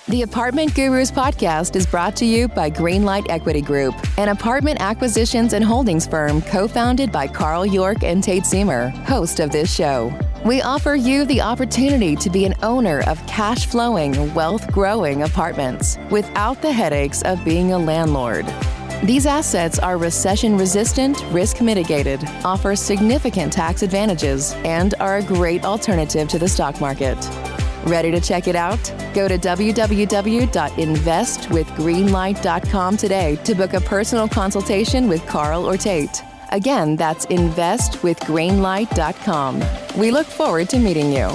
The Apartment Gurus podcast is brought to you by Greenlight Equity Group, an apartment acquisitions and holdings firm co-founded by Carl York and Tate Siemer, host of this show. We offer you the opportunity to be an owner of cash-flowing, wealth-growing apartments without the headaches of being a landlord. These assets are recession-resistant, risk-mitigated, offer significant tax advantages, and are a great alternative to the stock market. Ready to check it out? Go to www.investwithgreenlight.com today to book a personal consultation with Carl or Tate. Again, that's investwithgreenlight.com. We look forward to meeting you.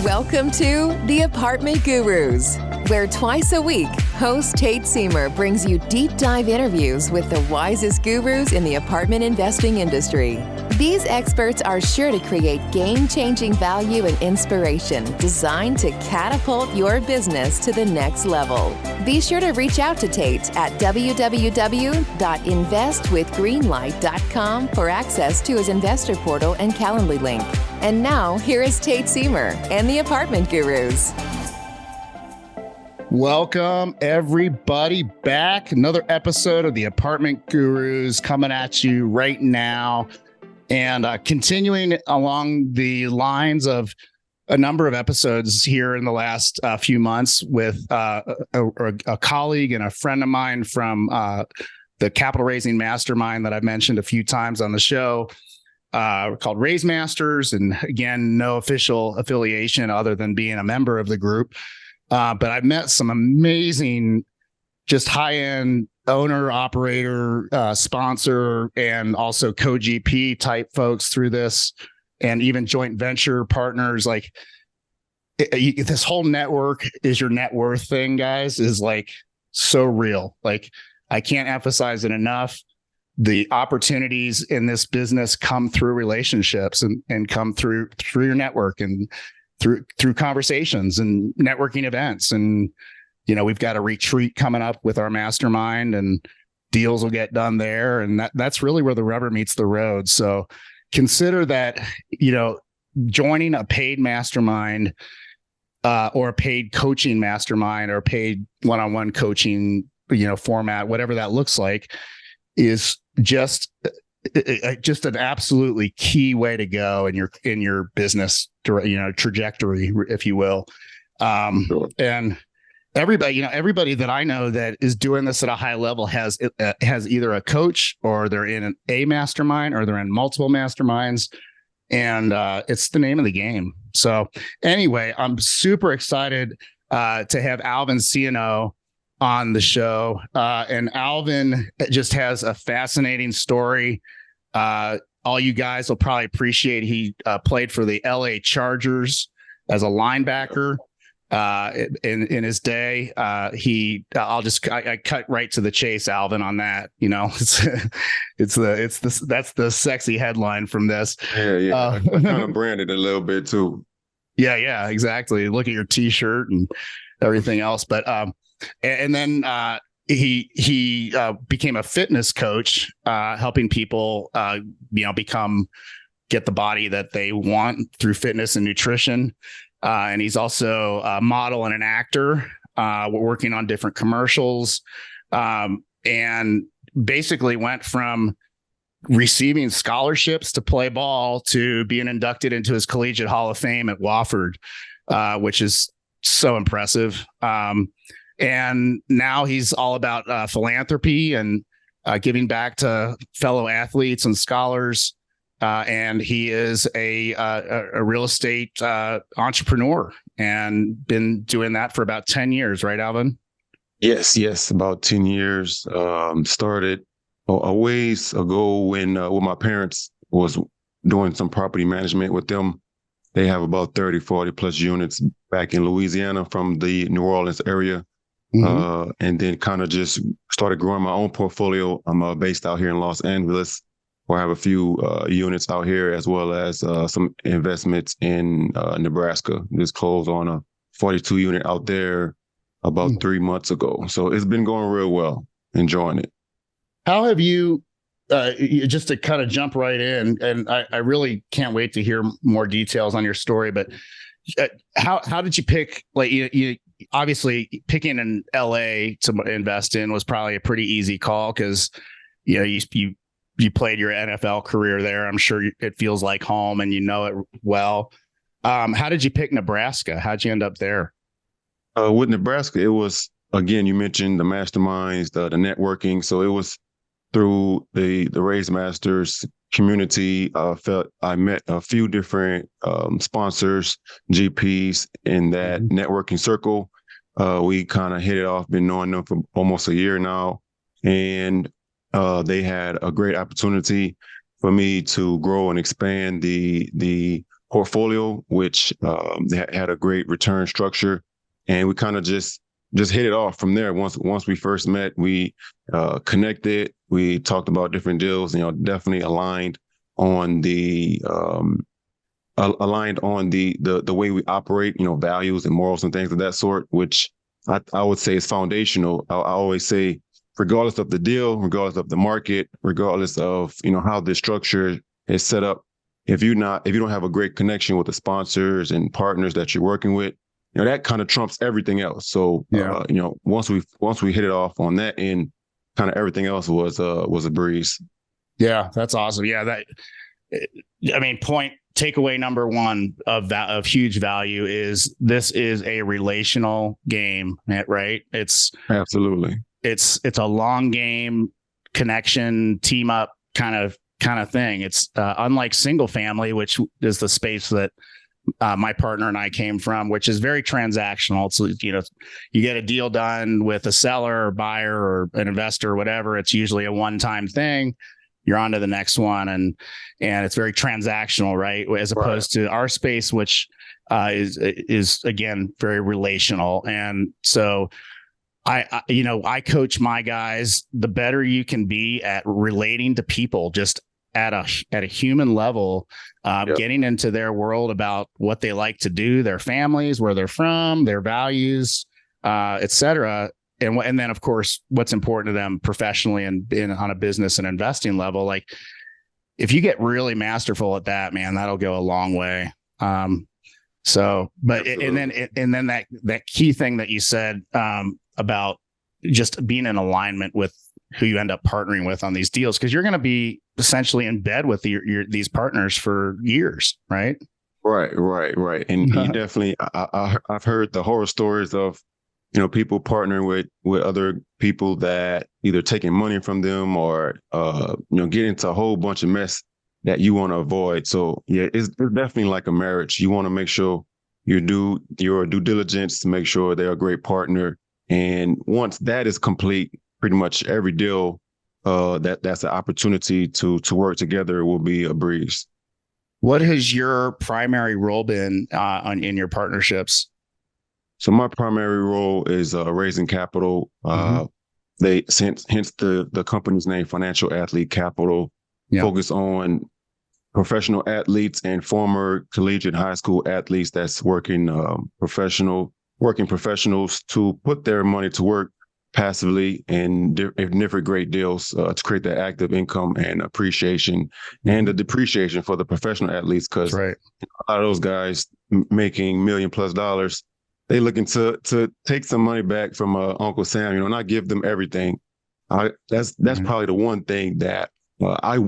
Welcome to The Apartment Gurus, where twice a week, host Tate Siemer brings you deep dive interviews with the wisest gurus in the apartment investing industry. These experts are sure to create game-changing value and inspiration designed to catapult your business to the next level. Be sure to reach out to Tate at www.investwithgreenlight.com for access to his investor portal and Calendly link. And now, here is Tate Siemer and the Apartment Gurus. Welcome, everybody, back. Another episode of the Apartment Gurus coming at you right now. And continuing along the lines of a number of episodes here in the last few months with a colleague and a friend of mine from the capital raising mastermind that I've mentioned a few times on the show, called Raise Masters. And again, no official affiliation other than being a member of the group. But I've met some amazing, just high-end owner, operator, sponsor, and also co-GP type folks through this, and even joint venture partners. Like this whole network is your net worth thing, guys, is like so real. Like I can't emphasize it enough. The opportunities in this business come through relationships and come through your network and through conversations and networking events. And we've got a retreat coming up with our mastermind, and deals will get done there. And that's really where the rubber meets the road. So consider that, joining a paid mastermind or a paid coaching mastermind or paid one-on-one coaching, format, whatever that looks like, is just an absolutely key way to go in your business, trajectory, if you will. Sure. And everybody that I know that is doing this at a high level has either a coach, or they're in a mastermind, or they're in multiple masterminds, and it's the name of the game. So anyway, I'm super excited to have Alvin Scioneaux on the show. And Alvin just has a fascinating story. All you guys will probably appreciate. He played for the LA Chargers as a linebacker. In his day, I cut right to the chase, Alvin, on that. That's the sexy headline from this. Yeah. I kind of branded a little bit too. Yeah, exactly. Look at your T-shirt and everything else. But and then he became a fitness coach, helping people get the body that they want through fitness and nutrition. And he's also a model and an actor. We're working on different commercials, and basically went from receiving scholarships to play ball to being inducted into his Collegiate Hall of Fame at Wofford, which is so impressive. And now he's all about philanthropy and giving back to fellow athletes and scholars. And he is a real estate entrepreneur, and been doing that for about 10 years, right, Alvin? Yes, about 10 years. Started a ways ago when my parents was doing some property management with them. They have about 30, 40 plus units back in Louisiana from the New Orleans area. Mm-hmm. And then kind of just started growing my own portfolio. I'm based out here in Los Angeles, where I have a few units out here, as well as some investments in Nebraska. Just closed on a 42 unit out there about 3 months ago. So it's been going real well, enjoying it. How have you, just to kind of jump right in, and I really can't wait to hear more details on your story, but how did you pick, like, you obviously picking in LA to invest in was probably a pretty easy call because, you played your NFL career there. I'm sure it feels like home and you know it well. How did you pick Nebraska? How'd you end up there? With Nebraska, it was, again, you mentioned the masterminds, the networking. So it was through the Raise Masters community. I met a few different sponsors, GPs in that networking circle. We kind of hit it off, been knowing them for almost a year now. And they had a great opportunity for me to grow and expand the portfolio, which had a great return structure. And we kind of just hit it off from there. Once we first met, we connected. We talked about different deals. Definitely aligned on the way we operate. Values and morals and things of that sort, which I would say is foundational. I always say, regardless of the deal, regardless of the market, regardless of how the structure is set up, if you don't have a great connection with the sponsors and partners that you're working with, that kind of trumps everything else. So, once we hit it off on that end, kind of everything else was a breeze. Yeah, that's awesome. Yeah, takeaway number one of huge value is this is a relational game, right? It's absolutely. It's a long game, connection, team up kind of thing. It's unlike single family, which is the space that my partner and I came from, which is very transactional. So, you get a deal done with a seller or buyer or an investor or whatever. It's usually a one-time thing. You're on to the next one. And it's very transactional, right? As opposed to our space, which is again, very relational. And so I coach my guys, the better you can be at relating to people, just at a human level, getting into their world about what they like to do, their families, where they're from, their values, et cetera. And then, of course, what's important to them professionally and on a business and investing level. Like, if you get really masterful at that, man, that'll go a long way. And then that key thing that you said about just being in alignment with who you end up partnering with on these deals, because you're going to be essentially in bed with these partners for years, right? Right. And you definitely, I've heard the horror stories of, people partnering with other people that either taking money from them or, get into a whole bunch of mess that you want to avoid. So yeah, it's definitely like a marriage. You want to make sure you do your due diligence to make sure they're a great partner. And once that is complete, pretty much every deal that's an opportunity to work together will be a breeze. What has your primary role been in your partnerships? So my primary role is raising capital. Hence the company's name, Financial Athlete Capital, focus on professional athletes and former collegiate high school athletes that's working professionals to put their money to work passively in different great deals to create that active income and appreciation and the depreciation for the professional athletes. Because a lot of those guys making $1 million+ they looking to take some money back from Uncle Sam, not give them everything. That's probably the one thing that I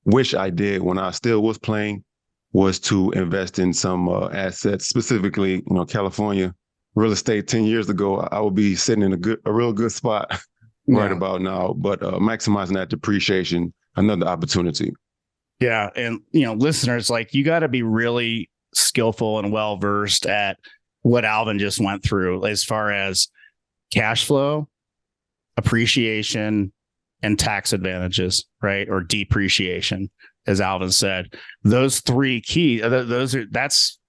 wish I did when I still was playing, was to invest in some assets, specifically, California real estate 10 years ago. I would be sitting in a real good spot right about now, but maximizing that depreciation, another opportunity. Yeah. And, listeners, like, you got to be really skillful and well-versed at what Alvin just went through as far as cash flow, appreciation, and tax advantages, right? Or depreciation, as Alvin said. Those three key, that's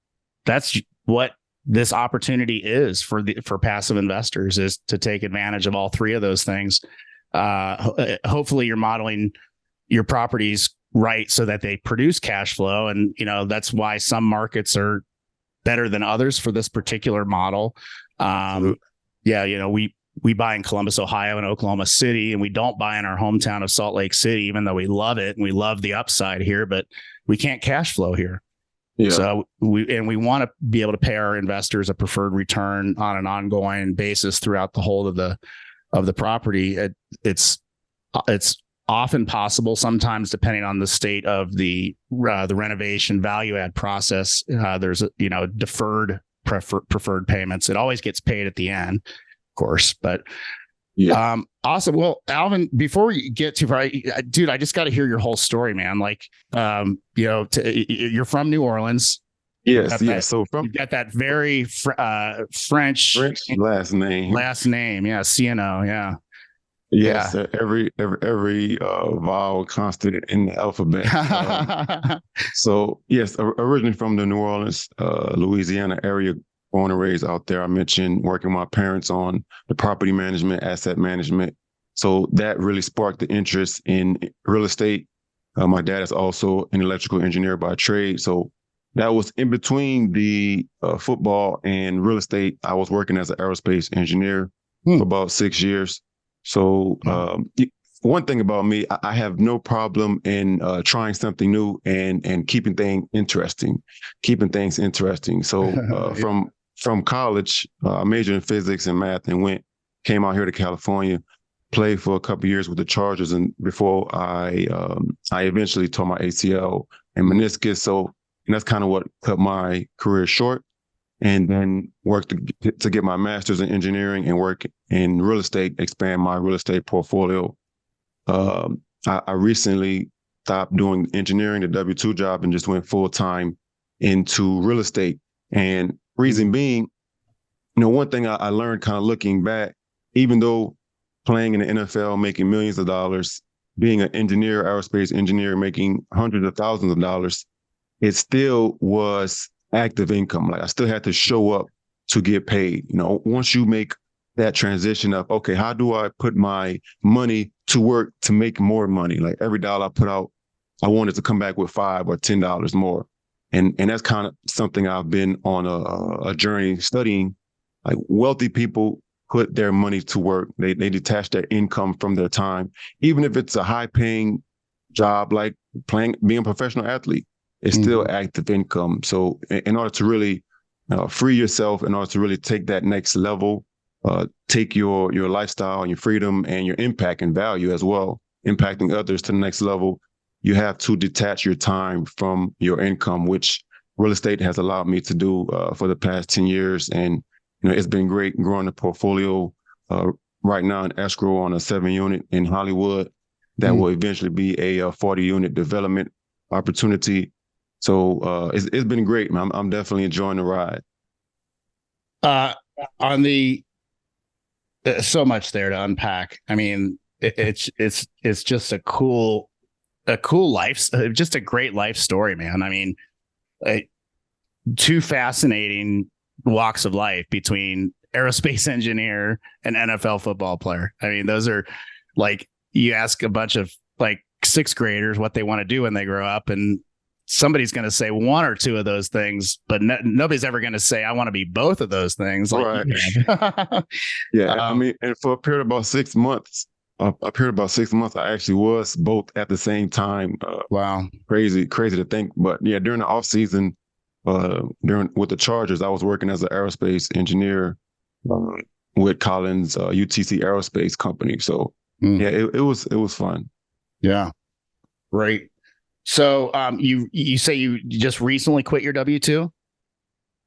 what this opportunity is for passive investors, is to take advantage of all three of those things. Hopefully you're modeling your properties right so that they produce cash flow. And, that's why some markets are better than others for this particular model. We buy in Columbus, Ohio and Oklahoma City, and we don't buy in our hometown of Salt Lake City, even though we love it and we love the upside here, but we can't cash flow here. Yeah. So we want to be able to pay our investors a preferred return on an ongoing basis throughout the whole of the property. It's often possible, sometimes depending on the state of the renovation value add process. There's deferred preferred payments. It always gets paid at the end, of course, but yeah. Awesome. Well, Alvin, before we get too far, dude, I just got to hear your whole story, man. Like, you're from New Orleans. Yes. Yes. So You've got that very French last name. Yeah. Scioneaux. Yeah. Yes. Yeah. Every vowel constant in the alphabet. So yes, originally from the New Orleans, Louisiana area. Born and raised out there. I mentioned working with my parents on the property management, asset management. So that really sparked the interest in real estate. My dad is also an electrical engineer by trade. So that was in between the football and real estate. I was working as an aerospace engineer for about 6 years. So one thing about me, I have no problem in trying something new and keeping things interesting. So from college, I majored in physics and math and came out here to California, played for a couple of years with the Chargers, and before I eventually tore my ACL and meniscus. So and that's kind of what cut my career short. And then worked to get my master's in engineering and work in real estate, expand my real estate portfolio. I recently stopped doing engineering, the W-2 job, and just went full time into real estate. And reason being, one thing I learned kind of looking back, even though playing in the NFL, making millions of dollars, being an engineer, aerospace engineer, making hundreds of thousands of dollars, it still was active income. Like I still had to show up to get paid. Once you make that transition of, okay, how do I put my money to work to make more money? Like every dollar I put out, I wanted to come back with $5 or $10 more. And that's kind of something I've been on a journey studying. Like wealthy people put their money to work. They detach their income from their time, even if it's a high paying job, like being a professional athlete, it's still active income. So in order to really free yourself, in order to really take that next level, take your lifestyle and your freedom and your impact and value as well, impacting others to the next level, you have to detach your time from your income, which real estate has allowed me to do for the past 10 years. And, it's been great growing the portfolio right now in escrow on a 7-unit in Hollywood that will eventually be a 40-unit development opportunity. So it's been great, man. I'm definitely enjoying the ride. On the so much there to unpack. I mean, it's just a cool life, just a great life story, man. I mean, two fascinating walks of life between aerospace engineer and NFL football player. I mean, those are like, you ask a bunch of like 6th graders what they want to do when they grow up, and somebody's going to say one or two of those things, but nobody's ever going to say, I want to be both of those things. Like, right. Yeah. I mean, and for a period of about 6 months, I actually was both at the same time. Wow. Crazy to think. But yeah, during the off season, with the Chargers, I was working as an aerospace engineer with Collins, UTC Aerospace Company. So yeah, it was fun. Yeah. Great. So you say you just recently quit your W-2?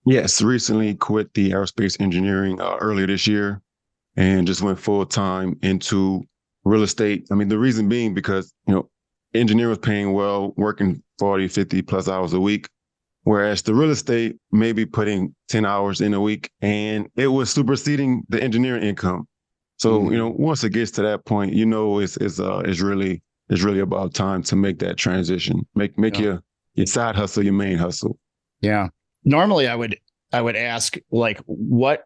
Yes, recently quit the aerospace engineering earlier this year and just went full time into real estate. I mean, the reason being because, engineer was paying well, working 40, 50 plus hours a week, whereas the real estate maybe putting 10 hours in a week, and it was superseding the engineering income. So, once it gets to that point, it's really about time to make that transition, make your side hustle your main hustle. Yeah. Normally I would ask, like, what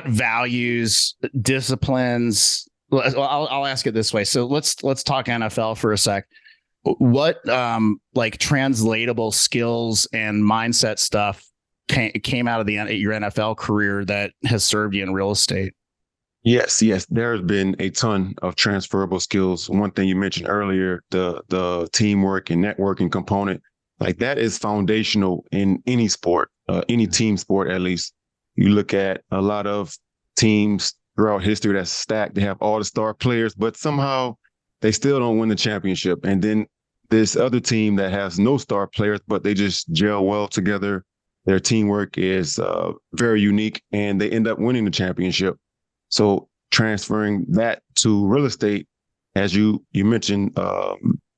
values, disciplines. I'll ask it this way. So let's talk NFL for a sec. What like translatable skills and mindset stuff came out of your NFL career that has served you in real estate? Yes. There's been a ton of transferable skills. One thing you mentioned earlier, the teamwork and networking component, Like that is foundational in any sport, any team sport, at least. You look at a lot of teams throughout history that's stacked. They have all the star players, but somehow they still don't win the championship. And then this other team that has no star players, but they just gel well together. Their teamwork is very unique, and they end up winning the championship. So transferring that to real estate, as you mentioned,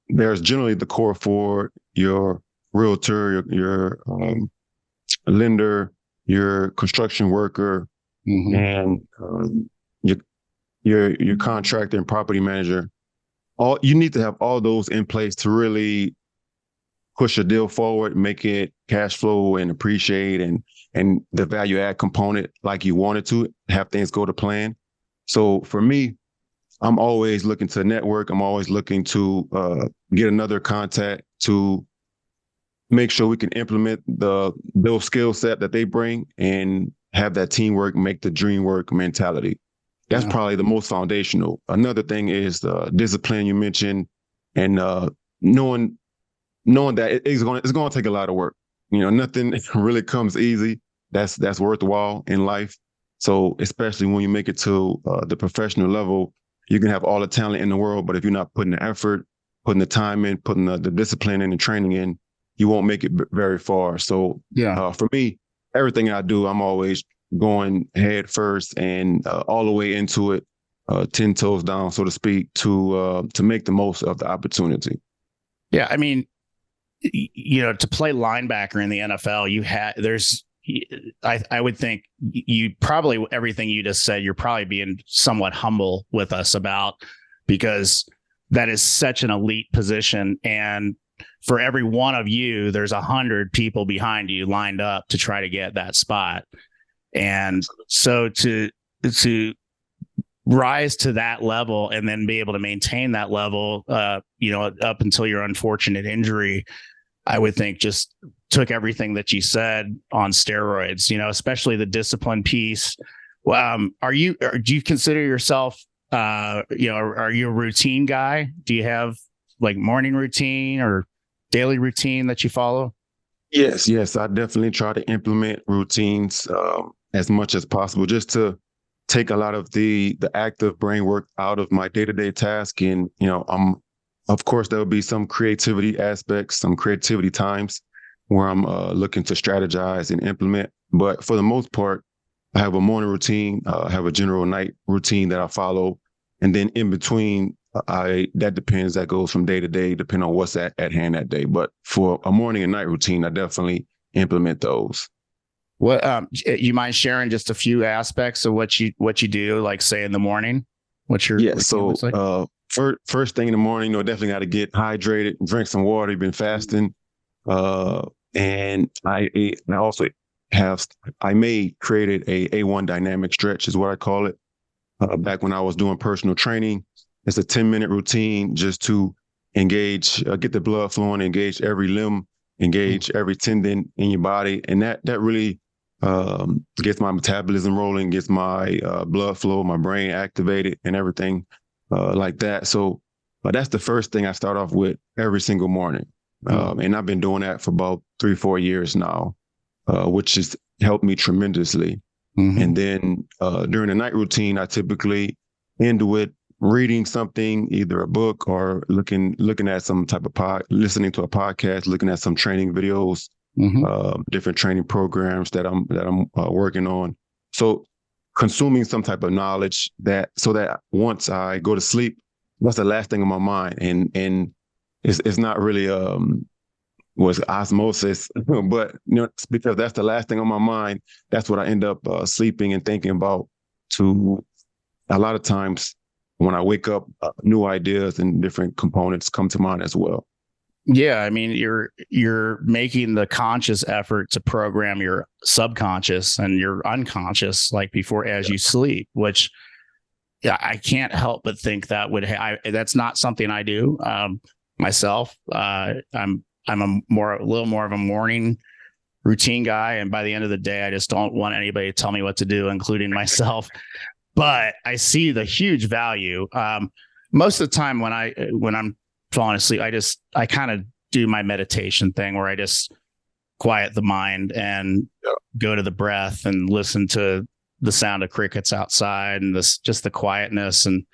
there's generally the core for your realtor, your lender, your construction worker, and your contractor and property manager. You need to have all those in place to really push a deal forward, make it cash flow and appreciate, and the value add component like you want it to, have things go to plan. So for me, I'm always looking to network. I'm always looking to get another contact to make sure we can implement those skill set that they bring and have that teamwork, make the dream work mentality. That's probably the most foundational. Another thing is the discipline you mentioned, and knowing that it's going to take a lot of work. Nothing really comes easy. That's worthwhile in life. So especially when you make it to the professional level, you can have all the talent in the world, but if you're not putting the effort, putting the time in, putting the discipline in and training in, you won't make it very far. So for me, everything I do, I'm always going head first and all the way into it, 10 toes down, so to speak, to make the most of the opportunity. Yeah, I mean, to play linebacker in the NFL, I would think you probably, everything you just said, you're probably being somewhat humble with us about, because that is such an elite position. And for every one of you, there's 100 people behind you lined up to try to get that spot. And so to rise to that level and then be able to maintain that level, up until your unfortunate injury, I would think just took everything that you said on steroids, especially the discipline piece. Do you consider yourself, are you a routine guy? Do you have like morning routine or daily routine that you follow? Yes. I definitely try to implement routines as much as possible, just to take a lot of the active brain work out of my day-to-day task. And, of course, there'll be some creativity aspects, some creativity times where I'm looking to strategize and implement. But for the most part, I have a morning routine, I have a general night routine that I follow. And then in between, that depends. That goes from day to day, depending on what's at hand that day. But for a morning and night routine, I definitely implement those. What you mind sharing just a few aspects of what you do, like say in the morning? What's your like? First thing in the morning, definitely got to get hydrated, drink some water. You've been fasting, and I also created a A1 dynamic stretch is what I call it. Back when I was doing personal training, it's a 10-minute routine just to engage, get the blood flowing, engage every limb, engage every tendon in your body, and that really gets my metabolism rolling, gets my blood flow, my brain activated, and everything like that. So that's the first thing I start off with every single morning. And I've been doing that for about 3-4 years now, which has helped me tremendously. And then during the night routine, I typically end with reading something, either a book or looking at some type of listening to a podcast, looking at some training videos, different training programs that I'm working on. So consuming some type of knowledge so that once I go to sleep, that's the last thing on my mind. And it's not really was osmosis, but because that's the last thing on my mind, that's what I end up sleeping and thinking about. To a lot of times when I wake up, new ideas and different components come to mind as well. Yeah, I mean, you're making the conscious effort to program your subconscious and your unconscious like before as you sleep, which I can't help but think that that's not something I do myself. I'm a little more of a morning routine guy, and by the end of the day, I just don't want anybody to tell me what to do, including myself. But I see the huge value. Most of the time when I'm falling asleep, I kind of do my meditation thing where I just quiet the mind and go to the breath and listen to the sound of crickets outside and just the quietness. And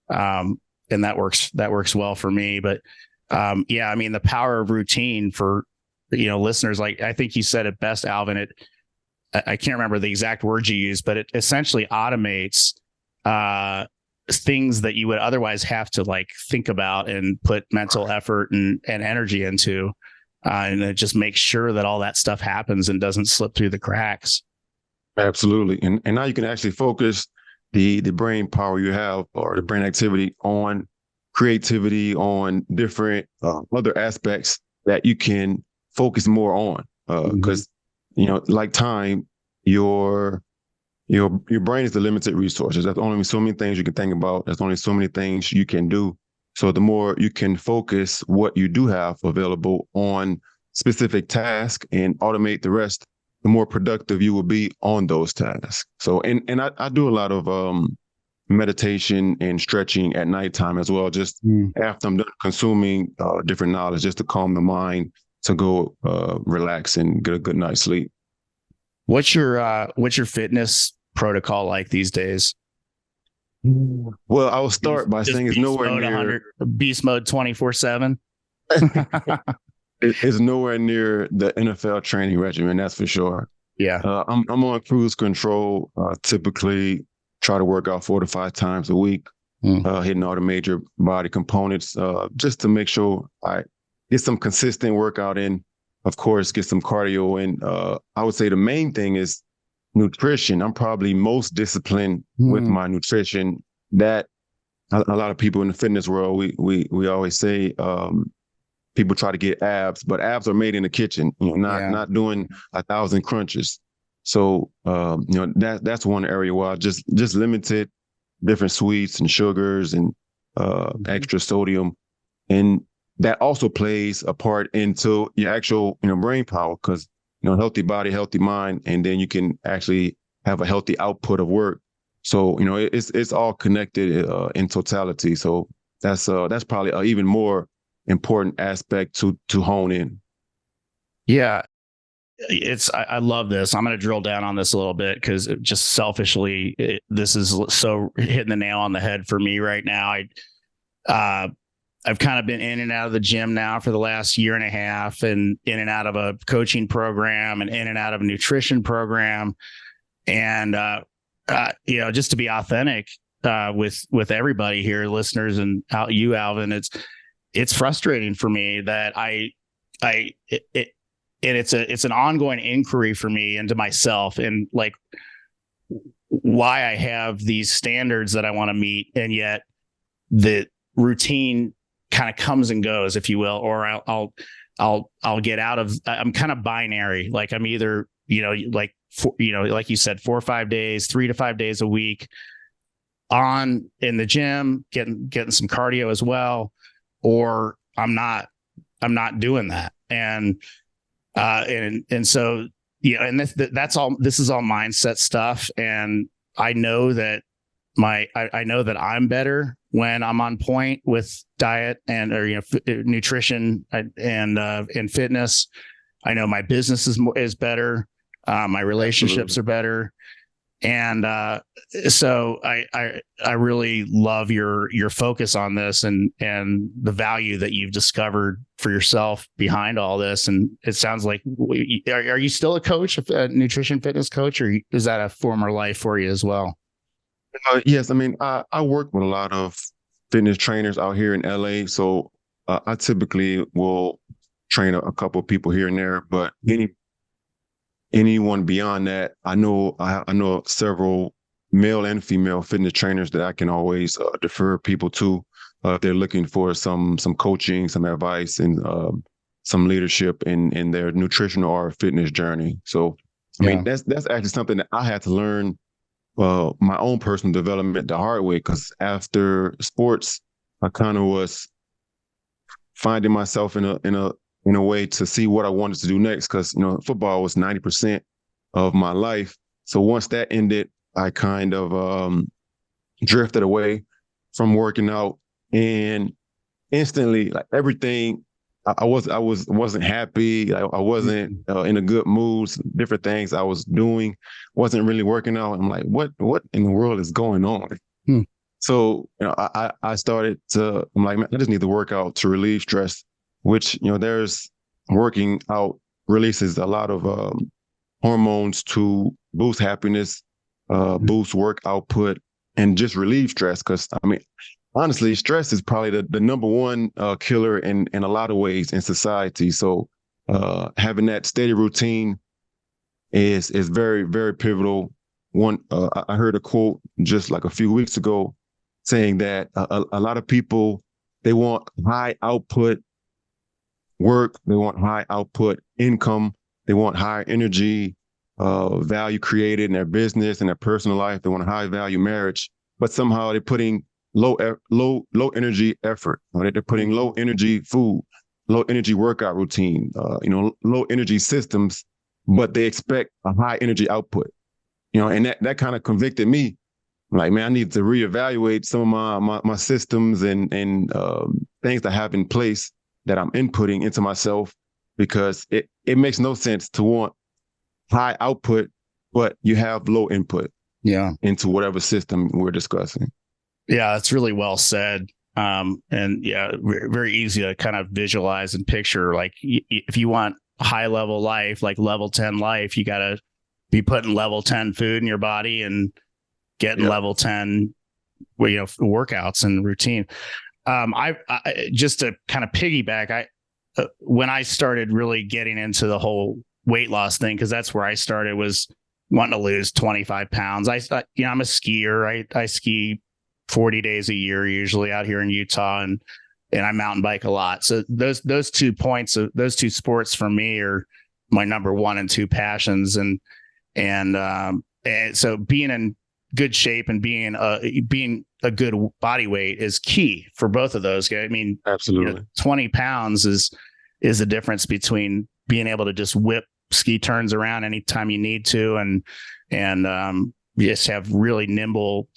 that works well for me. But I mean, the power of routine for, listeners, like I think you said it best, Alvin. I can't remember the exact words you used, but it essentially automates things that you would otherwise have to like think about and put mental effort and energy into. And it just makes sure that all that stuff happens and doesn't slip through the cracks. Absolutely. And now you can actually focus the brain power you have, or the brain activity, on creativity, on different other aspects that you can focus more on. Because, like time, your brain is the limited resources. There's only so many things you can think about. There's only so many things you can do. So the more you can focus what you do have available on specific tasks and automate the rest, the more productive you will be on those tasks. So, and I do a lot of meditation and stretching at nighttime as well, just after I'm done consuming different knowledge, just to calm the mind, to go relax and get a good night's sleep. What's your fitness protocol like these days? Well, I will start by saying it's nowhere near beast mode 24/7. It's nowhere near the NFL training regimen, that's for sure. Yeah. I'm on cruise control. Typically try to work out 4 to 5 times a week, hitting all the major body components, just to make sure I get some consistent workout in. Of course, get some cardio in. I would say the main thing is nutrition. I'm probably most disciplined with my nutrition. That a lot of people in the fitness world, we always say, people try to get abs, but abs are made in the kitchen, not doing 1,000 crunches. So, that's one area where I just limited different sweets and sugars and extra sodium. And that also plays a part into your actual, brain power, because, healthy body, healthy mind, and then you can actually have a healthy output of work. So, it's all connected in totality. So that's probably an even more important aspect to hone in. Yeah. I love this. I'm going to drill down on this a little bit, because just selfishly, this is so hitting the nail on the head for me right now. I've kind of been in and out of the gym now for the last year and a half, and in and out of a coaching program and in and out of a nutrition program. And, just to be authentic with everybody here, listeners, and you, Alvin, it's frustrating for me that it's an ongoing inquiry for me into myself, and like why I have these standards that I want to meet, and yet the routine kind of comes and goes, if you will, or I'll get out of. I'm kind of binary. Like I'm either like you said, 4 or 5 days, 3 to 5 days a week on in the gym, getting some cardio as well, or I'm not doing that. And so, and that's all, this is all mindset stuff. And I know that I know that I'm better when I'm on point with diet and, nutrition and fitness. I know my business is better. My relationships are better. And so I really love your focus on this and the value that you've discovered for yourself behind all this. And it sounds like, are you still a coach, a nutrition fitness coach, or is that a former life for you as well? Yes. I mean, I work with a lot of fitness trainers out here in LA. So I typically will train a couple of people here and there, but anyone beyond that, I know several male and female fitness trainers that I can always defer people to if they're looking for some coaching, some advice, and some leadership in their nutritional or fitness journey. So, I mean, that's actually something that I had to learn my own personal development the hard way, because after sports, I kind of was finding myself in a way to see what I wanted to do next, because football was 90% of my life. So once that ended, I kind of drifted away from working out, and instantly, like everything wasn't happy. I wasn't in a good mood. Different things I was doing wasn't really working out. I'm like, what in the world is going on? Hmm. So, I started to, I'm like, man, I just need to work out to relieve stress, which, there's working out releases a lot of hormones to boost happiness, boost work output, and just relieve stress. Because, I mean, honestly, stress is probably the number one killer in a lot of ways in society. So having that steady routine is very, very pivotal. I heard a quote just like a few weeks ago saying that a lot of people, they want high output work, they want high output income, they want higher energy, value created in their business and their personal life. They want a high value marriage, but somehow they're putting low energy effort. Right? They're putting low energy food, low energy workout routine, low energy systems, but they expect a high energy output. And that kind of convicted me. Like, man, I need to reevaluate some of my systems and things that I have in place that I'm inputting into myself, because it makes no sense to want high output, but you have low input into whatever system we're discussing. Yeah, that's really well said. And yeah, very easy to kind of visualize and picture. Like, if you want high level life, like level 10 life, you got to be putting level 10 food in your body and getting level 10, workouts and routine. I just to kind of piggyback, when I started really getting into the whole weight loss thing, because that's where I started, was wanting to lose 25 pounds. I'm a skier. I ski 40 days a year, usually out here in Utah, and I mountain bike a lot. So those 2 points of those two sports for me are my number 1 and 2 passions. And so being in good shape and being a good body weight is key for both of those. I mean, absolutely, 20 pounds is the difference between being able to just whip ski turns around anytime you need to, and just have really nimble,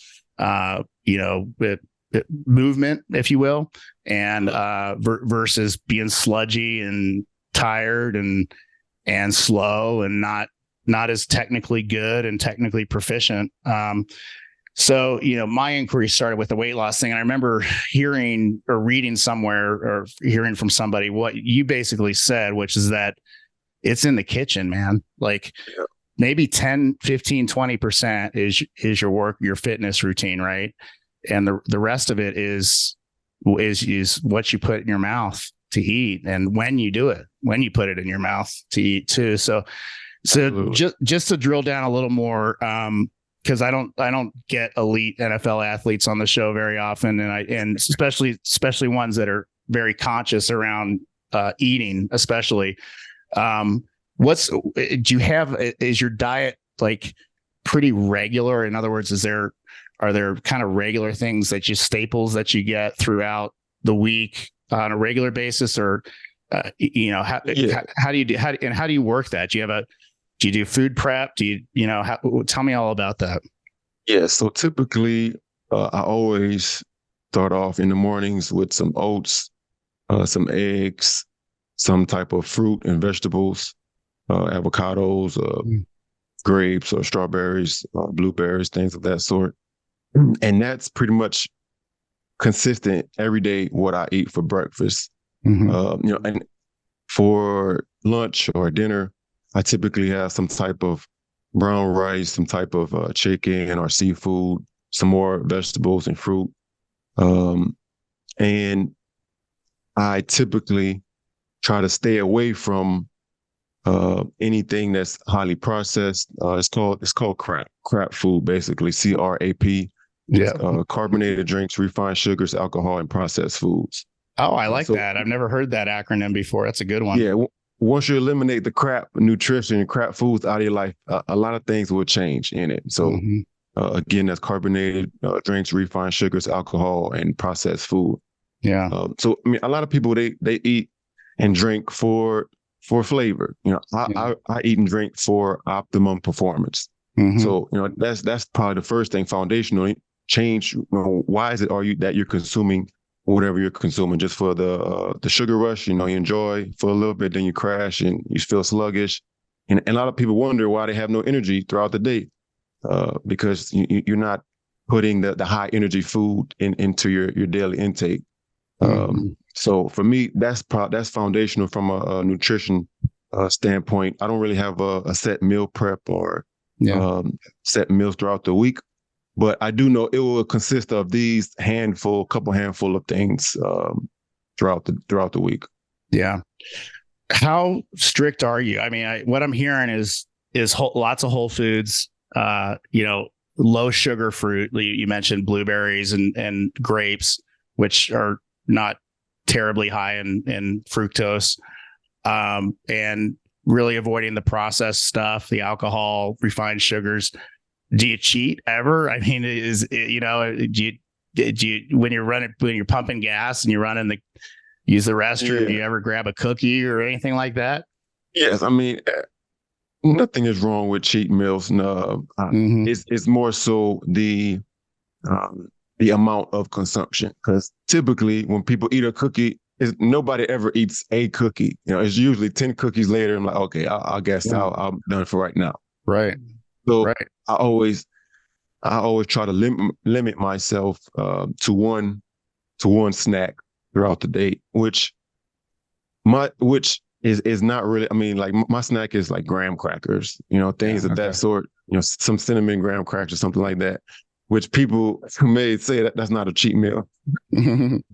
movement, if you will, and versus being sludgy and tired and slow and not as technically good and technically proficient. So, my inquiry started with the weight loss thing. And I remember hearing or reading somewhere or hearing from somebody what you basically said, which is that it's in the kitchen, man. Like maybe 10, 15, 20% is your fitness routine, right? And the rest of it is what you put in your mouth to eat, and when you do it, when you put it in your mouth to eat too. So just to drill down a little more, because I don't get elite NFL athletes on the show very often, and especially ones that are very conscious around eating, especially. Is your diet like pretty regular? In other words, are there kind of regular things staples that you get throughout the week on a regular basis, or how do you work that? Do you do food prep? Tell me all about that. Yeah. So typically, I always start off in the mornings with some oats, some eggs, some type of fruit and vegetables, avocados, grapes or strawberries, blueberries, things of that sort. And that's pretty much consistent every day what I eat for breakfast. Mm-hmm. And for lunch or dinner, I typically have some type of brown rice, some type of chicken or seafood, some more vegetables and fruit. And I typically try to stay away from anything that's highly processed. It's called crap food, basically, CRAP. Yeah. Carbonated drinks, refined sugars, alcohol, and processed foods. Oh, I like that. I've never heard that acronym before. That's a good one. Yeah. Once you eliminate the crap nutrition and crap foods out of your life, a lot of things will change in it. So again, that's carbonated drinks, refined sugars, alcohol, and processed food. Yeah. So I mean, a lot of people they eat and drink for flavor. I eat and drink for optimum performance. Mm-hmm. So that's probably the first thing, foundational change. Why is it that you're consuming whatever you're consuming, just for the sugar rush. You enjoy for a little bit, then you crash and you feel sluggish. And a lot of people wonder why they have no energy throughout the day, because you're not putting the high energy food into your daily intake. So for me, that's foundational from a nutrition standpoint. I don't really have a set meal prep or set meals throughout the week, but I do know it will consist of these couple handful of things throughout the week. Yeah. How strict are you? I mean, what I'm hearing is lots of whole foods, low sugar fruit. You mentioned blueberries and grapes, which are not terribly high in fructose, and really avoiding the processed stuff, the alcohol, refined sugars. Do you cheat ever? I mean, do you when you're pumping gas and you're use the restroom, do you ever grab a cookie or anything like that? Yes. I mean, nothing is wrong with cheat meals. No, it's more so the amount of consumption, because typically when people eat a cookie, nobody ever eats a cookie. It's usually 10 cookies later. I'm like, okay, I guess I'm done for right now. Right. So I always try to limit myself to one snack throughout the day, which is not really. I mean, like my snack is like graham crackers, things of that sort. Some cinnamon graham crackers or something like that, which people may say that's not a cheat meal,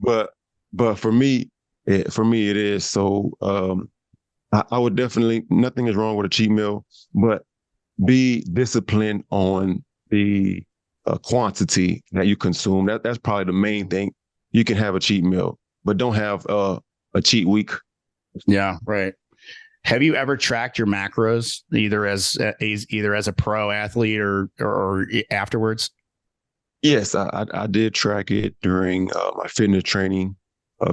but for me it is. So I would definitely, nothing is wrong with a cheat meal, but be disciplined on the quantity that you consume. That's probably the main thing. You can have a cheat meal, but don't have a cheat week. Yeah, right. Have you ever tracked your macros either as a pro athlete or afterwards? Yes, I did track it during my fitness training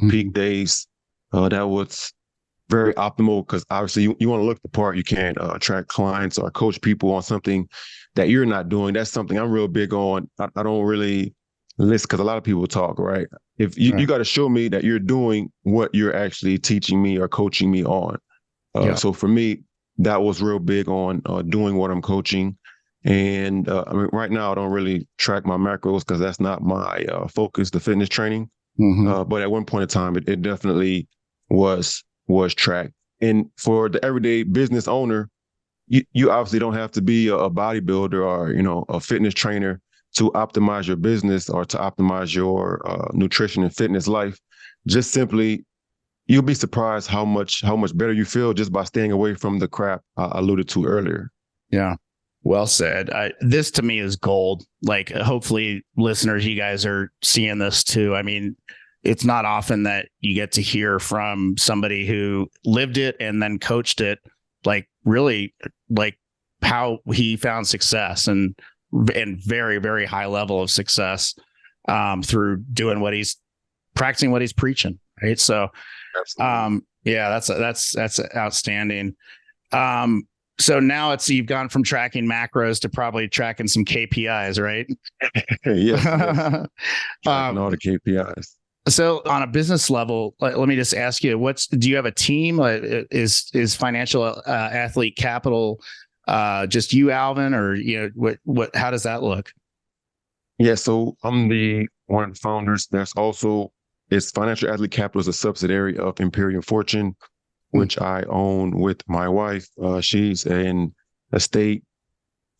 peak days. That was very optimal, because obviously you want to look the part. You can't track clients or coach people on something that you're not doing. That's something I'm real big on. I don't really listen, because a lot of people talk, right? If you got to show me that you're doing what you're actually teaching me or coaching me on. So for me, that was real big on doing what I'm coaching. And I mean, right now I don't really track my macros because that's not my focus, the fitness training. But at one point in time, it definitely was tracked. And for the everyday business owner, you obviously don't have to be a bodybuilder or a fitness trainer to optimize your business or to optimize your nutrition and fitness life. Just simply, you'll be surprised how much better you feel just by staying away from the crap I alluded to earlier. Yeah. Well said. This to me is gold. Like, hopefully listeners, you guys are seeing this too. I mean, it's not often that you get to hear from somebody who lived it and then coached it, like really like how he found success and very, very high level of success through doing practicing what he's preaching. Right. So, that's outstanding. So now you've gone from tracking macros to probably tracking some KPIs, right? Yes. Tracking all the KPIs. So on a business level, let me just ask you, do you have a team? Is Financial Athlete Capital just you, Alvin, or how does that look? Yeah, so I'm one of the founders. It's Financial Athlete Capital is a subsidiary of Imperium Fortune, which I own with my wife. She's an estate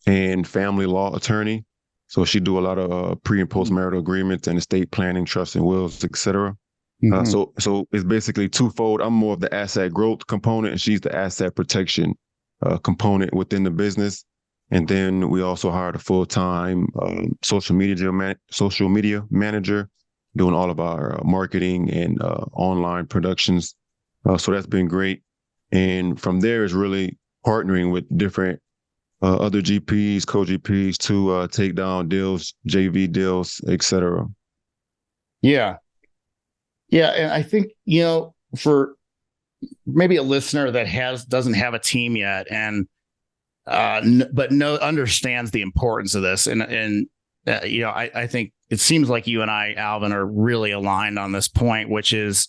and family law attorney. So she do a lot of pre and post marital agreements and estate planning, trusts and wills, etc. So it's basically twofold. I'm more of the asset growth component, and she's the asset protection component within the business. And then we also hired a full-time social media manager, doing all of our marketing and online productions. So that's been great. And from there is really partnering with different other GPs, co-GPs to take down deals, JV deals, etc. Yeah. Yeah. And I think, for maybe a listener that doesn't have a team yet and but understands the importance of this. And I think it seems like you and I, Alvin, are really aligned on this point, which is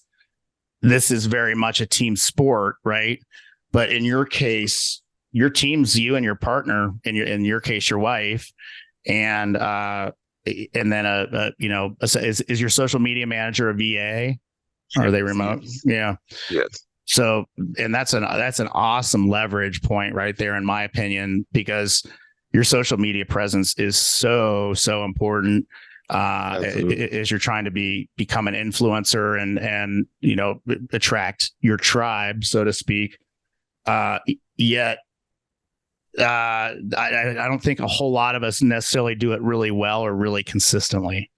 this is very much a team sport, right? But in your case, your team's you and your partner, in your case, your wife, and then is your social media manager a VA? Or are they remote? Yes. Yeah. Yes. So, and that's an awesome leverage point right there, in my opinion, because your social media presence is so important as you're trying to become an influencer and attract your tribe, so to speak. Yet I don't think a whole lot of us necessarily do it really well or really consistently.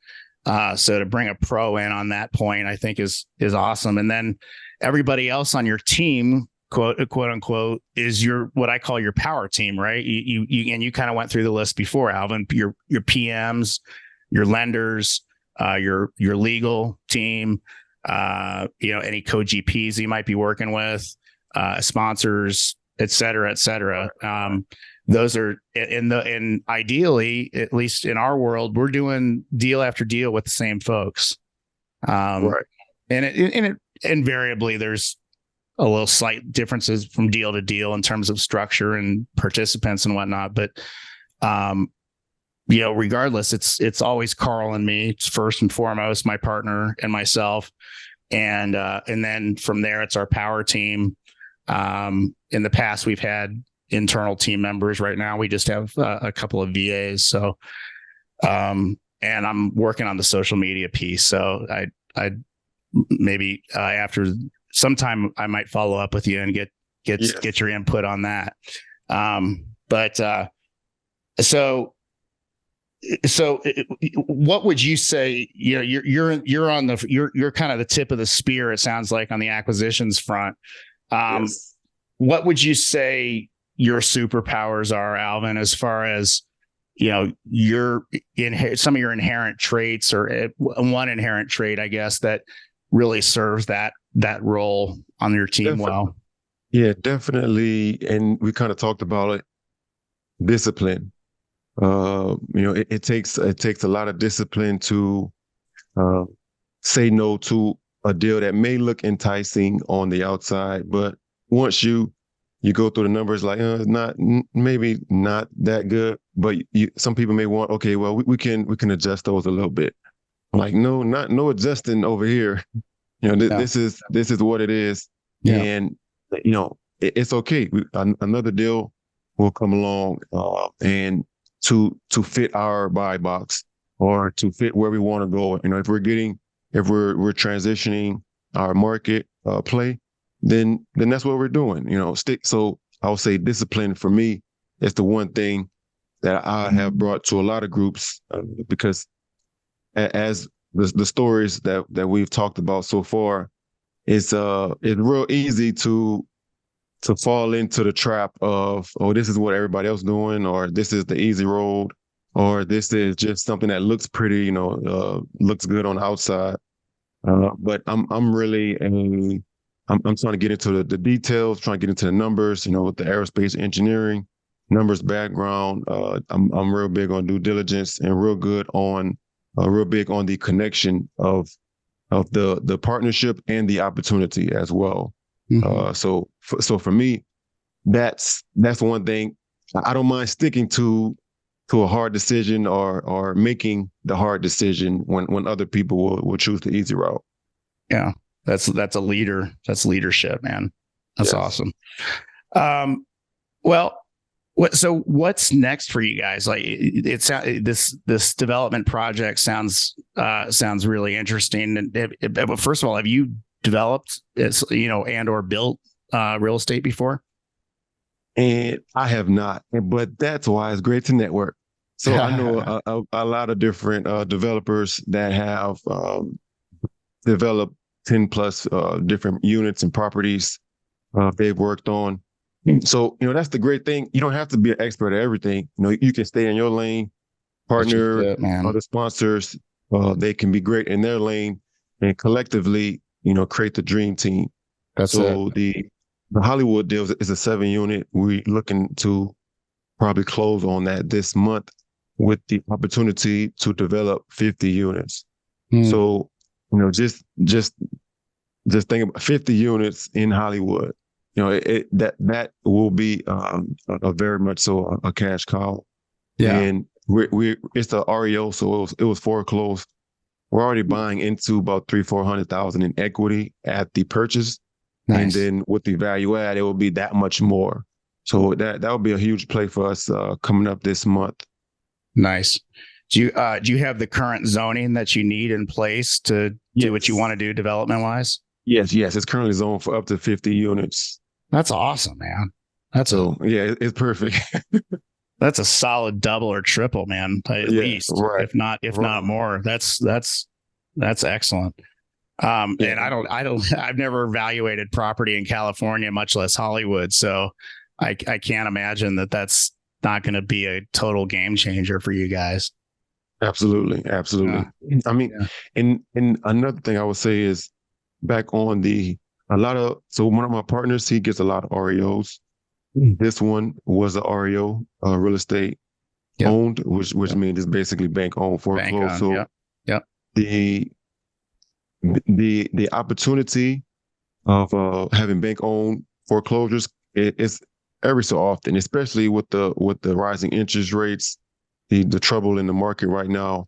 So to bring a pro in on that point, I think is awesome. And then everybody else on your team, quote unquote, is what I call your power team, right? You kind of went through the list before, Alvin. Your PMs, your lenders, your legal team, any co-GPs you might be working with, sponsors, et cetera. Those are and ideally, at least in our world, we're doing deal after deal with the same folks. Right. And it invariably there's a little slight differences from deal to deal in terms of structure and participants and whatnot. But, regardless, it's always Carl and me. It's first and foremost, my partner and myself. And then from there, it's our power team. In the past, we've had internal team members. Right now, we just have a couple of VAs. So, and I'm working on the social media piece. So I maybe after some time I might follow up with you and get your input on that. So what would you say? You're kind of the tip of the spear, it sounds like, on the acquisitions front. Yes. What would you say your superpowers are, Alvin, as far as, some of your inherent traits, or one inherent trait, I guess, that really serves that role on your team? Definitely. Well? Yeah, definitely. And we kind of talked about it. Discipline. It takes a lot of discipline to say no to a deal that may look enticing on the outside, but once you go through the numbers, like maybe not that good, but some people may want, okay, well, we can adjust those a little bit. Like, no adjusting over here. This is what it is, and it's okay. Another deal will come along, and to fit our buy box or to fit where we want to go. If we're transitioning our market play, then that's what we're doing. So I'll say discipline for me is the one thing that I have brought to a lot of groups, because as the stories that we've talked about so far, it's real easy to fall into the trap of, oh, this is what everybody else doing, or this is the easy road, or this is just something that looks pretty, looks good on the outside. But I'm really I'm trying to get into the details, trying to get into the numbers, with the aerospace engineering numbers background. I'm real big on due diligence and real big on the connection of the partnership and the opportunity as well. Mm-hmm. So for me, that's one thing. I don't mind sticking to a hard decision or making the hard decision when other people will choose the easy route. Yeah. That's a leader. That's leadership, man. That's awesome. So what's next for you guys? Like, this development project sounds really interesting. But first of all, have you developed, and or built real estate before? And I have not, but that's why it's great to network. So I know a lot of different developers that have developed 10 plus different units and properties they've worked on. So, that's the great thing. You don't have to be an expert at everything. You can stay in your lane, partner, other sponsors. They can be great in their lane, and collectively, create the dream team. The Hollywood deal is a 7-unit. We're looking to probably close on that this month. with the opportunity to develop 50 units. So, just think about 50 units in Hollywood. That will be a very much so a cash cow. Yeah. And it's the REO, so it was foreclosed. We're already buying into about $300,000-$400,000 in equity at the purchase. Nice. And then with the value add, it will be that much more. So that will be a huge play for us coming up this month. Nice. Do you have the current zoning that you need in place to do what you want to do development wise? Yes. It's currently zoned for up to 50 units. That's awesome, man. It's perfect. That's a solid double or triple, man. At least, right. if not more. That's excellent. And I've never evaluated property in California, much less Hollywood. So I can't imagine that that's not going to be a total game changer for you guys. Absolutely. Yeah. I mean, and another thing I would say is back on so one of my partners, he gets a lot of REOs. This one was a REO, real estate owned, which means it's basically bank owned foreclosed. So the opportunity of having bank owned foreclosures it's every so often, especially with the rising interest rates, the trouble in the market right now.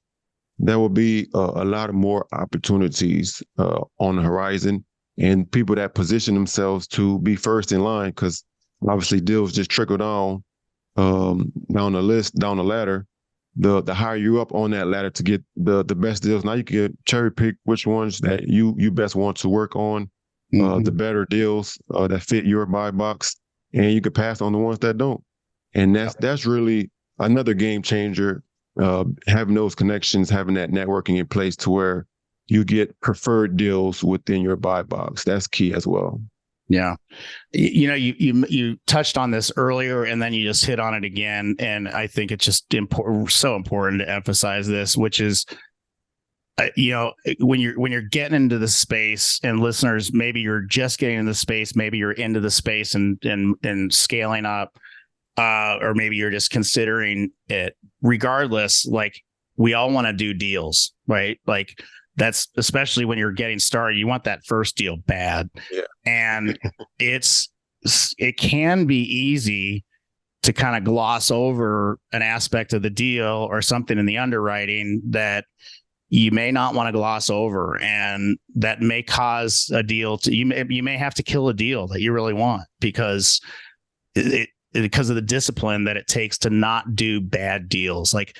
There will be a lot of more opportunities on the horizon, and people that position themselves to be first in line, because obviously deals just trickle down the list, down the ladder. The higher you up on that ladder to get the best deals. Now you can cherry pick which ones that you best want to work on, the better deals that fit your buy box, and you can pass on the ones that don't. And that's really another game changer. Having those connections, having that networking in place to where you get preferred deals within your buy box. That's key as well. Yeah. You touched on this earlier and then you just hit on it again. And I think it's just so important to emphasize this, which is, when you're getting into the space, and listeners, maybe you're just getting into the space, maybe you're into the space and scaling up, or maybe you're just considering it. Regardless, like, we all want to do deals, right? Like, that's especially when you're getting started, you want that first deal bad. Yeah. And it can be easy to kind of gloss over an aspect of the deal or something in the underwriting that you may not want to gloss over, and that may cause a deal you may have to kill a deal that you really want because of the discipline that it takes to not do bad deals. Like,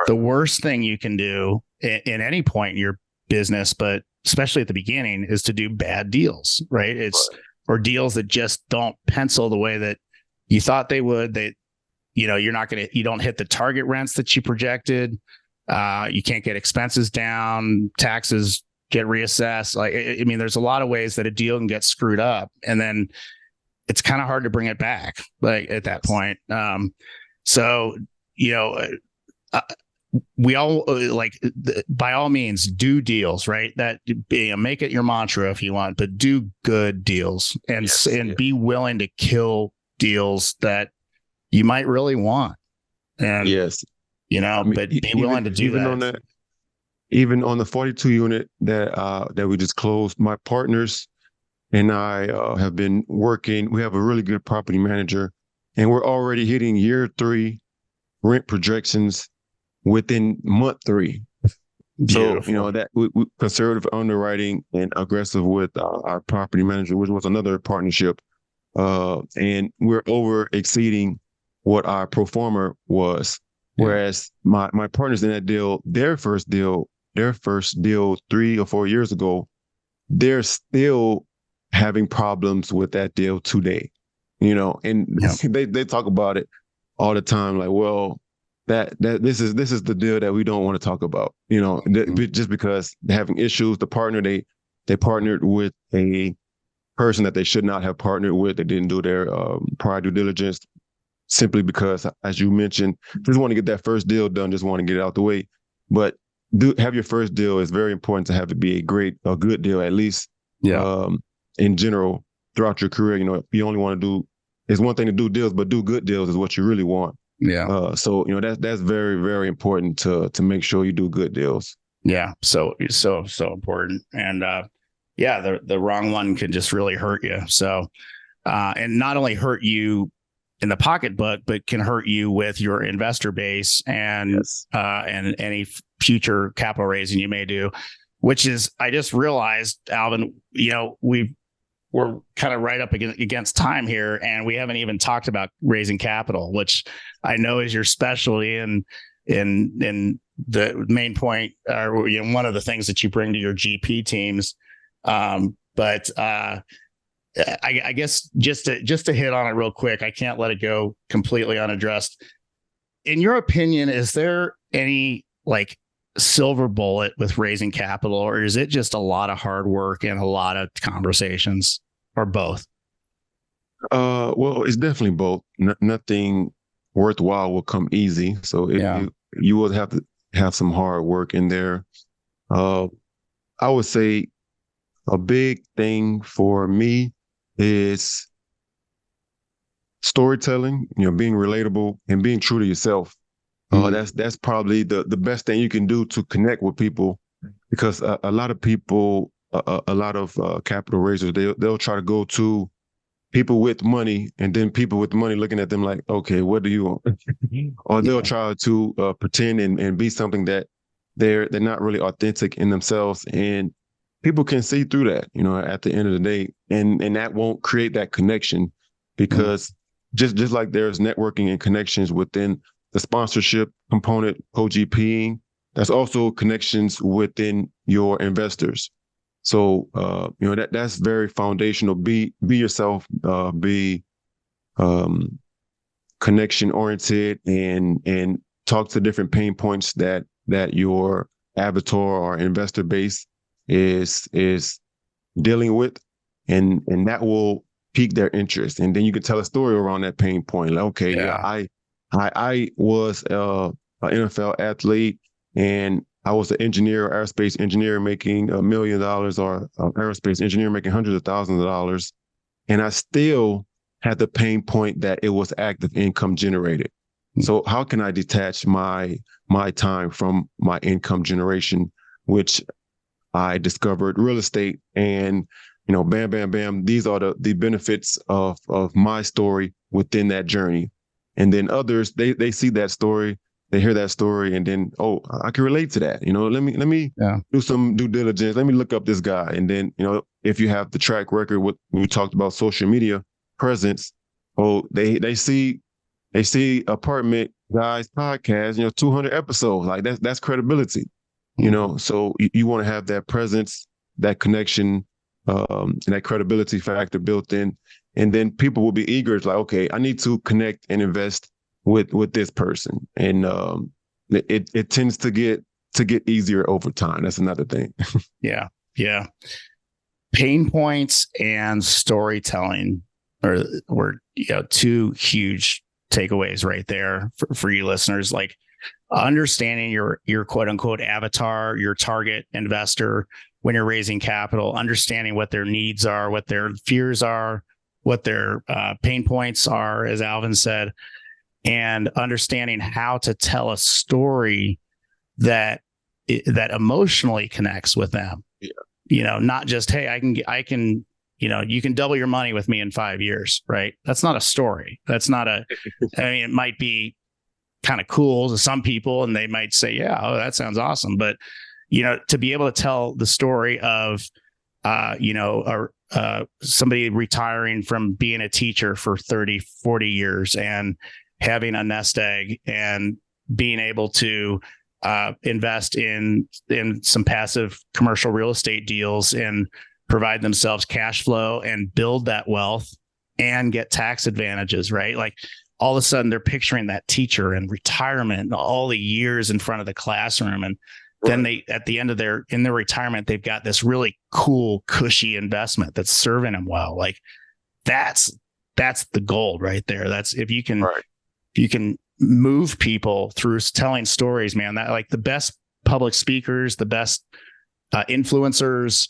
the worst thing you can do in any point in your business, but especially at the beginning, is to do bad deals, right? Or deals that just don't pencil the way that you thought they would. You don't hit the target rents that you projected. You can't get expenses down, taxes get reassessed. Like, I mean, there's a lot of ways that a deal can get screwed up, and then it's kind of hard to bring it back, like, at that point. We all by all means do deals, right? That, make it your mantra if you want, but do good deals and be willing to kill deals that you might really want. And but be willing to do that. Even on the 42 unit that we just closed, my partners and I have been working. We have a really good property manager, and we're already hitting year 3 rent projections within month 3. Beautiful. So, that we conservative underwriting and aggressive with our property manager, which was another partnership. And we're over exceeding what our pro forma was. Yeah. Whereas my partners in that deal, their first deal 3 or 4 years ago, they're still having problems with that deal today, and they talk about it all the time. Like, well, that this is the deal that we don't want to talk about, just because they're having issues. The partner, they partnered with a person that they should not have partnered with. They didn't do their prior due diligence, simply because, as you mentioned, just want to get that first deal done, just want to get it out the way. But have your first deal. Is very important to have it be a good deal, at least. Yeah. In general, throughout your career, you only want to do. It's one thing to do deals, but do good deals is what you really want. Yeah. So that's very, very important to make sure you do good deals. Yeah. So important. And the wrong one can just really hurt you. So and not only hurt you in the pocketbook, but can hurt you with your investor base and and any future capital raising you may do, which is, I just realized, Alvin, we're kind of right up against time here, and we haven't even talked about raising capital, which I know is your specialty and in the main point, one of the things that you bring to your GP teams. But I guess just to hit on it real quick, I can't let it go completely unaddressed. In your opinion, is there any silver bullet with raising capital, or is it just a lot of hard work and a lot of conversations, or both? Well, it's definitely both. Nothing worthwhile will come easy. So you will have to have some hard work in there. I would say a big thing for me is storytelling, being relatable and being true to yourself. That's probably the best thing you can do to connect with people, because a lot of people, a lot of capital raisers, they'll try to go to people with money, and then people with money looking at them like, okay, what do you want? Or they'll try to pretend and be something that they're not really authentic in themselves, and people can see through that, at the end of the day, and that won't create that connection, because just like there's networking and connections within the sponsorship component, co-GPing, that's also connections within your investors. So, that's very foundational. Be yourself, be connection oriented, and talk to different pain points that your avatar or investor base is dealing with, and that will pique their interest. And then you can tell a story around that pain point. Like, okay, I was an NFL athlete, and I was an engineer, aerospace engineer, making $1 million, or aerospace engineer making hundreds of thousands of dollars. And I still had the pain point that it was active income generated. So how can I detach my time from my income generation, which I discovered real estate, and, bam, bam, bam. These are the benefits of my story within that journey. And then others, they see that story, they hear that story, and then, oh, I can relate to that. Let me do some due diligence. Let me look up this guy. And then, if you have the track record, what we talked about, social media presence, they see Apartment Guys podcast, 200 episodes. Like that's credibility, So you want to have that presence, that connection, and that credibility factor built in. And then people will be eager. It's like, okay, I need to connect and invest with this person. And it tends to get easier over time. That's another thing. Yeah. Pain points and storytelling were two huge takeaways right there for you listeners. Like understanding your quote unquote avatar, your target investor when you're raising capital, understanding what their needs are, what their fears are, what their pain points are, as Alvin said, and understanding how to tell a story that emotionally connects with them. Yeah. Not just, hey, I can, you can double your money with me in 5 years, right? That's not a story. That's not it might be kind of cool to some people, and they might say, yeah, oh, that sounds awesome. But, to be able to tell the story of, somebody retiring from being a teacher for 30, 40 years and having a nest egg and being able to invest in some passive commercial real estate deals and provide themselves cash flow and build that wealth and get tax advantages, right? Like all of a sudden they're picturing that teacher and retirement and all the years in front of the classroom. And then they, at the end of their retirement, they've got this really cool, cushy investment that's serving them well. Like that's the gold right there. That's if you can move people through telling stories, man, that like the best public speakers, the best influencers,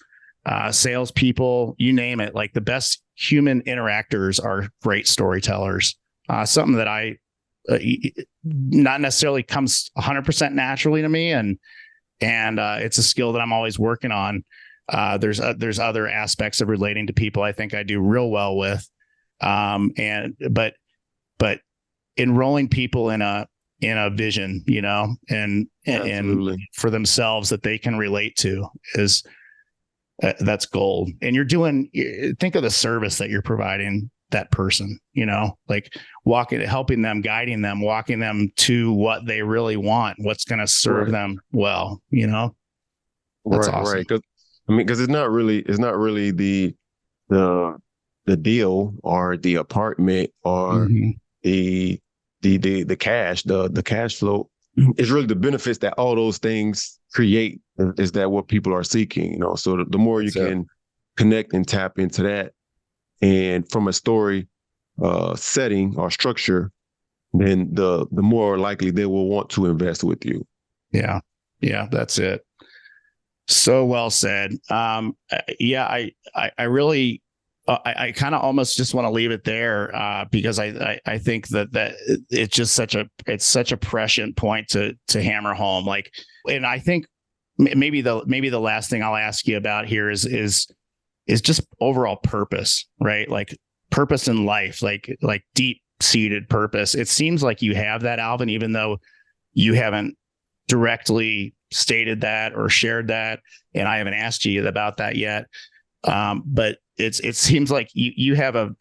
salespeople, you name it, like the best human interactors are great storytellers. Something that I not necessarily comes 100% naturally to me. And it's a skill that I'm always working on. There's other aspects of relating to people I think I do real well with. But enrolling people in a vision, and for themselves that they can relate to is that's gold. And think of the service that you're providing that person, like helping them, guiding them, walking them to what they really want, what's going to serve them well, That's awesome. Right. Because it's not really the deal or the apartment or the cash, the cash flow. It's really the benefits that all those things create. Is that what people are seeking? So the more you can connect and tap into that, and from a story setting or structure, then the more likely they will want to invest with you. Yeah, that's it. So well said. I really, I kind of almost just want to leave it there because I think that it's just such a prescient point to hammer home. Like, and I think maybe the last thing I'll ask you about here is just overall purpose, right? Like purpose in life, like deep seated purpose. It seems like you have that, Alvin, even though you haven't directly stated that or shared that, and I haven't asked you about that yet. But it seems like you have a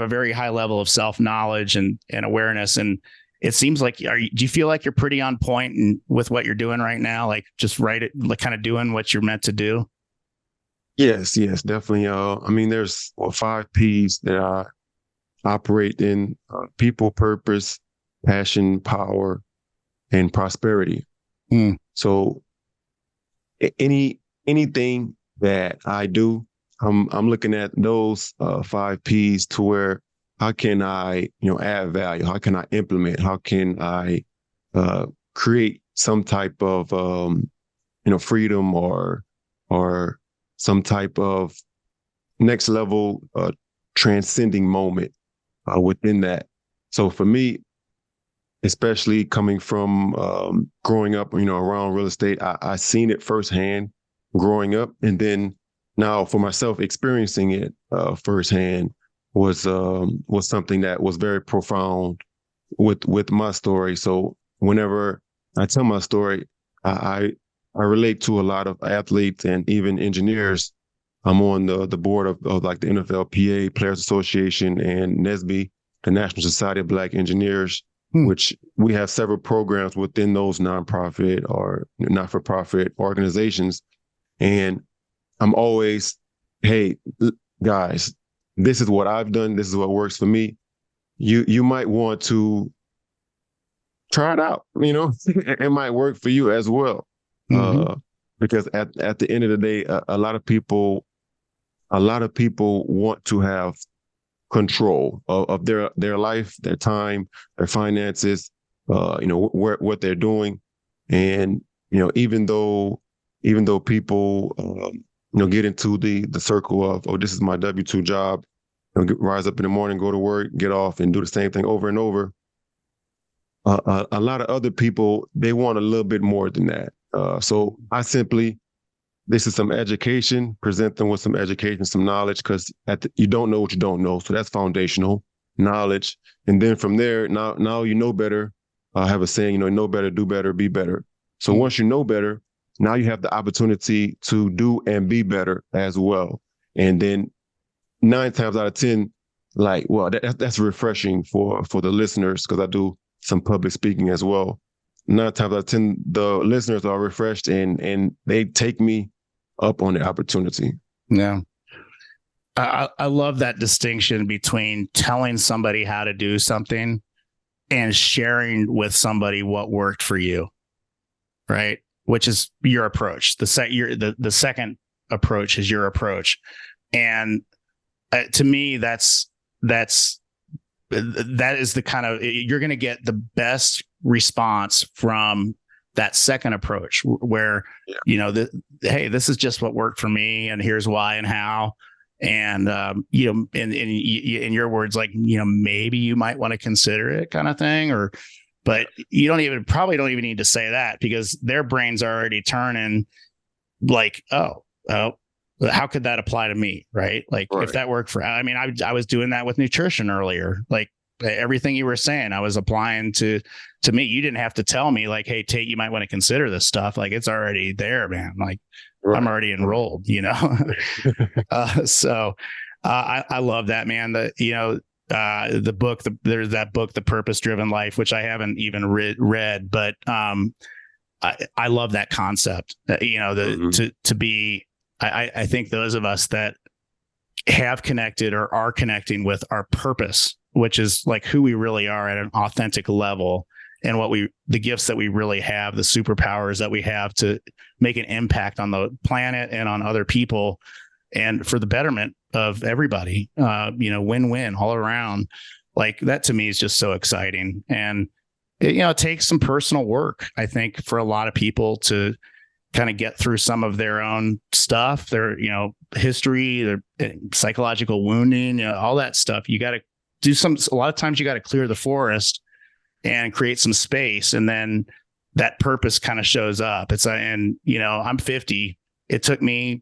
very high level of self-knowledge and awareness, and it seems like do you feel like you're pretty on point with what you're doing right now, like just like kind of doing what you're meant to do? Yes, definitely. There's 5 P's that I operate in: people, purpose, passion, power, and prosperity. So anything that I do, I'm looking at those 5 P's to where how can I add value? How can I implement? How can I create some type of freedom or some type of next level transcending moment within that? So for me, especially coming from growing up, around real estate, I seen it firsthand growing up, and then now for myself experiencing it firsthand was something that was very profound with my story. So whenever I tell my story, I relate to a lot of athletes and even engineers. I'm on the board of like the NFLPA, Players Association, and NSBE, the National Society of Black Engineers, which we have several programs within those nonprofit or not-for-profit organizations. And I'm always, hey, guys, this is what I've done. This is what works for me. You might want to try it out. It might work for you as well. Because at the end of the day, a lot of people want to have control of their life, their time, their finances, what they're doing. And, even though people, get into the circle of, oh, this is my W-2 job, rise up in the morning, go to work, get off and do the same thing over and over. A lot of other people, they want a little bit more than that. So this is some education, present them with some education, some knowledge, because you don't know what you don't know. So that's foundational knowledge. And then from there, now you know better. I have a saying, know better, do better, be better. So once you know better, now you have the opportunity to do and be better as well. And then 9 times out of 10, that's refreshing for the listeners, because I do some public speaking as well. 9 times out of 10, the listeners are refreshed and they take me up on the opportunity. Yeah. I love that distinction between telling somebody how to do something and sharing with somebody what worked for you, right? Which is your approach. The second approach is your approach. And to me, that is the kind of, you're going to get the best response from that second approach where, hey, this is just what worked for me and here's why and how. And, in your words, like, maybe you might want to consider it kind of thing, but you probably don't even need to say that, because their brains are already turning like, oh, how could that apply to me? Right. Like if that worked I was doing that with nutrition earlier, like everything you were saying, I was applying to me. You didn't have to tell me like, hey, Tate, you might want to consider this stuff. Like it's already there, man. Like I'm already enrolled, So I love that, man. The book, there's that book, The Purpose Driven Life, which I haven't even read, but I love that concept. To be, I think those of us that have connected or are connecting with our purpose, which is like who we really are at an authentic level, and the gifts that we really have, the superpowers that we have to make an impact on the planet and on other people, and for the betterment of everybody, win-win all around. Like that to me is just so exciting. And it takes some personal work, I think, for a lot of people to kind of get through some of their own stuff, their, history, their psychological wounding, all that stuff. You got to do a lot of times you got to clear the forest and create some space. And then that purpose kind of shows up. I'm 50. It took me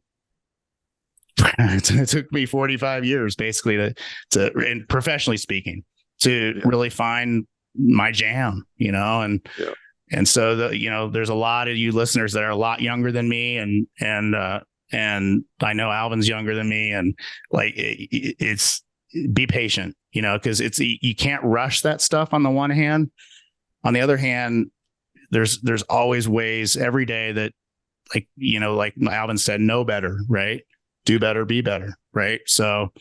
45 years basically to and professionally speaking, to really find my jam, and so there's a lot of you listeners that are a lot younger than me, and I know Alvin's younger than me, and like it's be patient, because you can't rush that stuff on the one hand. On the other hand, there's always ways every day that like Alvin said, know better, right? Do better, be better. Right. So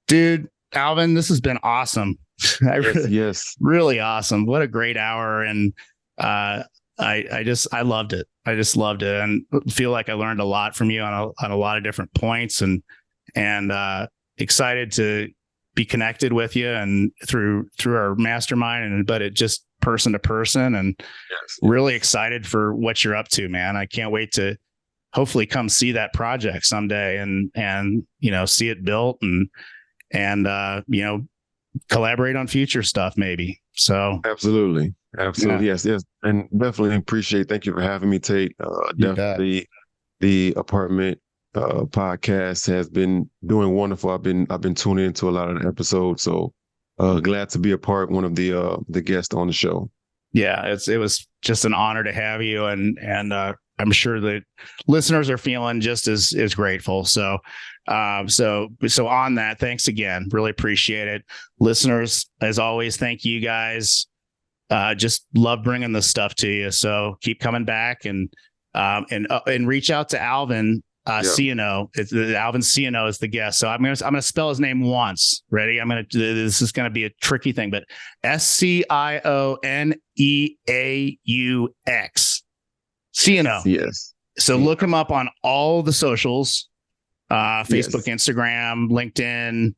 dude, Alvin, this has been awesome. Yes. Really awesome. What a great hour. And I loved it. I just loved it, and feel like I learned a lot from you on a lot of different points, and excited to be connected with you and through our mastermind, but it just person to person, and really excited for what you're up to, man. I can't wait to hopefully come see that project someday and see it built and collaborate on future stuff maybe. So absolutely. Yes. And definitely appreciate, thank you for having me, Tate. Definitely the apartment podcast has been doing wonderful. I've been tuning into a lot of the episodes. So glad to be a part, one of the guests on the show. Yeah, it was just an honor to have you, and I'm sure that listeners are feeling just as grateful. So on that, thanks again. Really appreciate it. Listeners, as always, thank you guys. Just love bringing this stuff to you. So keep coming back and reach out to Alvin Scioneaux. Alvin Scioneaux is the guest. So I'm gonna spell his name once. Ready? This is gonna be a tricky thing, but Scioneaux. Scioneaux. Yes. So look him up on all the socials, Facebook, Instagram, LinkedIn.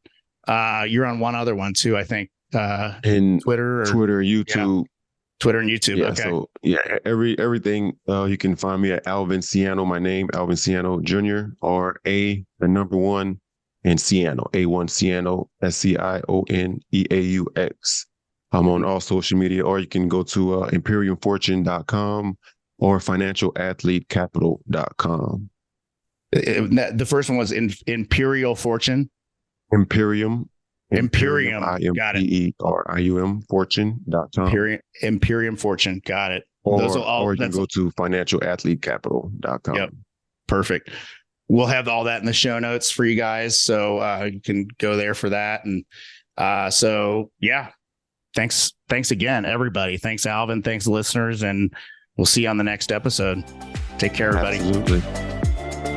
You're on one other one too, I think. In Twitter, YouTube. Twitter and YouTube. Yeah, okay. So everything you can find me at Alvin Scioneaux, my name, Alvin Scioneaux Jr., or the number 1 and Scioneaux, A1 Scioneaux, SCIONEAUX. I'm on all social media, or you can go to imperiumfortune.com or financialathletecapital.com. The first one was Imperial Fortune. Imperium. Got it. Imperium fortune.com. Imperium Fortune. Got it. Or you can go to financialathletecapital.com. Yep. Perfect. We'll have all that in the show notes for you guys. So you can go there for that. And thanks again, everybody. Thanks, Alvin. Thanks, listeners. And we'll see you on the next episode. Take care, everybody. Absolutely.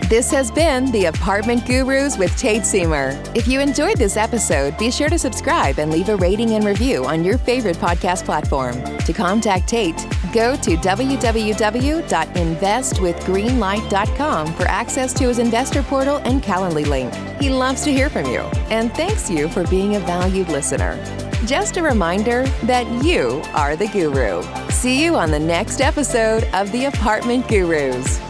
This has been the Apartment Gurus with Tate Siemer. If you enjoyed this episode, be sure to subscribe and leave a rating and review on your favorite podcast platform. To contact Tate, go to www.investwithgreenlight.com for access to his investor portal and Calendly link. He loves to hear from you and thanks you for being a valued listener. Just a reminder that you are the guru. See you on the next episode of the Apartment Gurus.